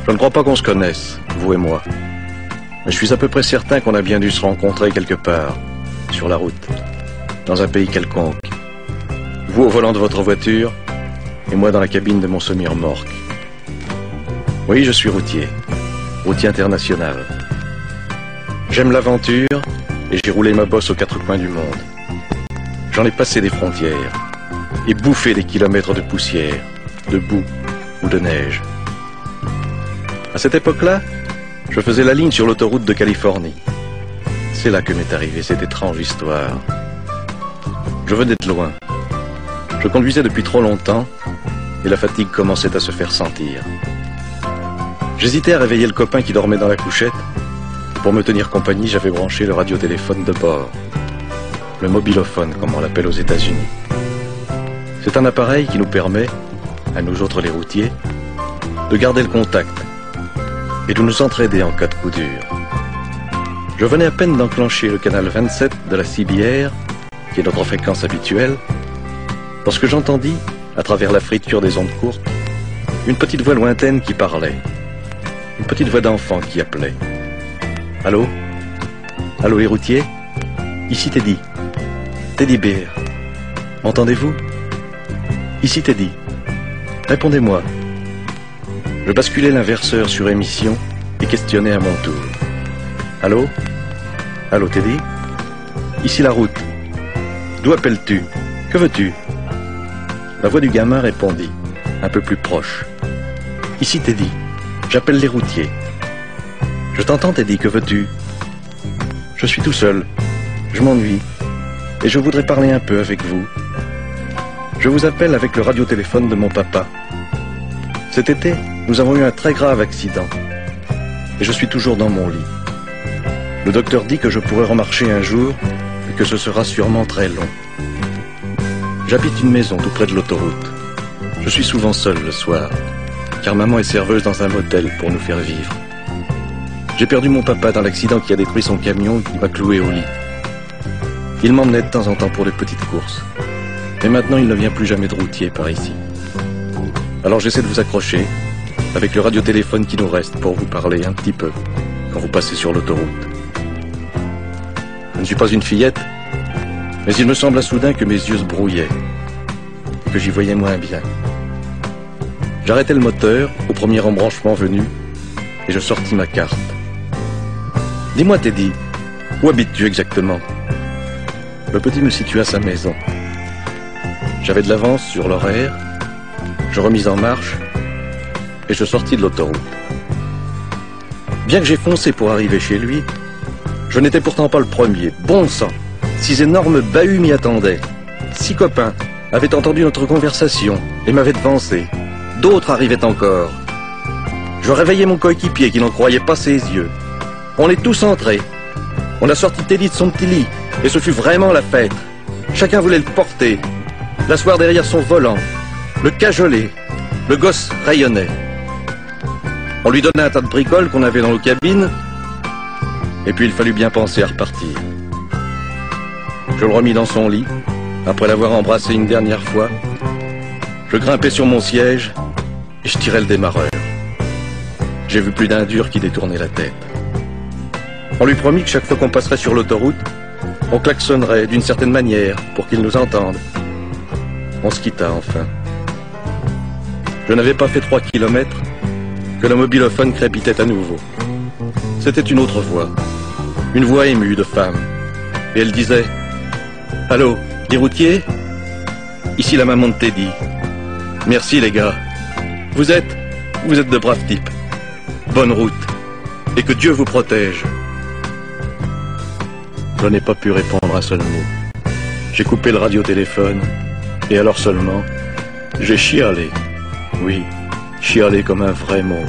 Je ne crois pas qu'on se connaisse, vous et moi. Mais je suis à peu près certain qu'on a bien dû se rencontrer quelque part, sur la route, dans un pays quelconque. Vous au volant de votre voiture, et moi dans la cabine de mon semi-remorque. Oui, je suis routier international. J'aime l'aventure, et j'ai roulé ma bosse aux quatre coins du monde. J'en ai passé des frontières, et bouffé des kilomètres de poussière, de boue ou de neige. À cette époque-là, je faisais la ligne sur l'autoroute de Californie. C'est là que m'est arrivée cette étrange histoire. Je venais de loin. Je conduisais depuis trop longtemps, et la fatigue commençait à se faire sentir. J'hésitais à réveiller le copain qui dormait dans la couchette. Pour me tenir compagnie, j'avais branché le radiotéléphone de bord. Le mobilophone, comme on l'appelle aux États-Unis. C'est un appareil qui nous permet, à nous autres les routiers, de garder le contact et de nous entraider en cas de coup dur. Je venais à peine d'enclencher le canal 27 de la CBR, qui est notre fréquence habituelle, lorsque j'entendis, à travers la friture des ondes courtes, une petite voix lointaine qui parlait. Une petite voix d'enfant qui appelait. Allô? Allô les routiers? Ici Teddy. Teddy Bear. M'entendez-vous? Ici Teddy. Répondez-moi. Je basculais l'inverseur sur émission et questionnais à mon tour. Allô? Allô Teddy? Ici la route. D'où appelles-tu? Que veux-tu? La voix du gamin répondit, un peu plus proche. Ici Teddy. J'appelle les routiers. Je t'entends Teddy, que veux-tu? Je suis tout seul. Je m'ennuie. Et je voudrais parler un peu avec vous. Je vous appelle avec le radiotéléphone de mon papa. Cet été, nous avons eu un très grave accident. Et je suis toujours dans mon lit. Le docteur dit que je pourrai remarcher un jour et que ce sera sûrement très long. J'habite une maison tout près de l'autoroute. Je suis souvent seul le soir, car maman est serveuse dans un motel pour nous faire vivre. J'ai perdu mon papa dans l'accident qui a détruit son camion et qui m'a cloué au lit. Il m'emmenait de temps en temps pour les petites courses. Mais maintenant, il ne vient plus jamais de routier par ici. Alors j'essaie de vous accrocher, avec le radiotéléphone qui nous reste, pour vous parler un petit peu, quand vous passez sur l'autoroute. Je ne suis pas une fillette, mais il me sembla soudain que mes yeux se brouillaient, et que j'y voyais moins bien. J'arrêtai le moteur, au premier embranchement venu, et je sortis ma carte. Dis-moi, Teddy, où habites-tu exactement? Le petit me situa sa maison. J'avais de l'avance sur l'horaire, je remis en marche, et je sortis de l'autoroute. Bien que j'ai foncé pour arriver chez lui, je n'étais pourtant pas le premier. Bon sang! 6 énormes bahuts m'y attendaient. 6 copains avaient entendu notre conversation et m'avaient devancé. D'autres arrivaient encore. Je réveillai mon coéquipier qui n'en croyait pas ses yeux. On est tous entrés. On a sorti Teddy de son petit lit, et ce fut vraiment la fête. Chacun voulait le porter, l'asseoir derrière son volant, le cajoler. Le gosse rayonnait. On lui donnait un tas de bricoles qu'on avait dans nos cabines, et puis il fallut bien penser à repartir. Je le remis dans son lit, après l'avoir embrassé une dernière fois. Je grimpai sur mon siège, et je tirai le démarreur. J'ai vu plus d'un dur qui détournait la tête. On lui promit que chaque fois qu'on passerait sur l'autoroute, on klaxonnerait d'une certaine manière pour qu'il nous entende. On se quitta enfin. Je n'avais pas fait 3 kilomètres que le mobilophone crépitait à nouveau. C'était une autre voix, une voix émue de femme. Et elle disait « Allô, les routiers? Ici la maman de Teddy. Merci les gars. Vous êtes de braves types. Bonne route. Et que Dieu vous protège. » Je n'ai pas pu répondre un seul mot. J'ai coupé le radiotéléphone, et alors seulement, j'ai chialé. Oui, chialé comme un vrai mot.